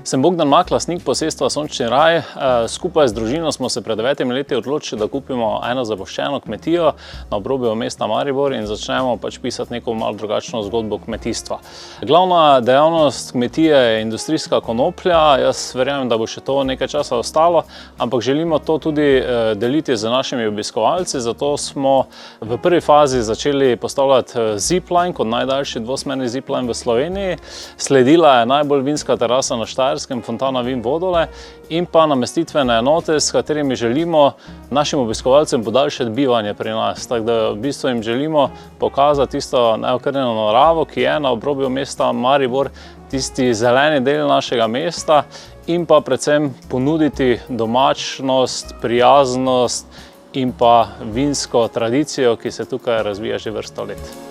Sem lastnik posestva Sončni raj. Skupaj z družino smo se pred 9 leti odločili, da kupimo eno zapuščeno kmetijo na obrobju mesta Maribor in začnemo pisati neko malo drugačno zgodbo kmetijstva. Glavna dejavnost kmetije je industrijska konoplja. Jaz verjamem, da bo še to nekaj časa ostalo, ampak želimo to tudi deliti z našimi obiskovalci, zato smo v prvi fazi začeli postavljati Zipline kot najdaljši dvosmerni zipline v Sloveniji. Sledila je najbolj vinska terasa na Štajerskem, fontana vin vodole in pa namestitvene enote, s katerimi želimo našim obiskovalcem podaljšati bivanje pri nas. Tako da v bistvu jim želimo pokazati tisto neokrnjeno naravo, ki je na obrobju mesta Maribor, tisti zeleni del našega mesta in pa predvsem ponuditi domačnost, prijaznost in pa vinsko tradicijo, ki se tukaj razvija že vrsto let.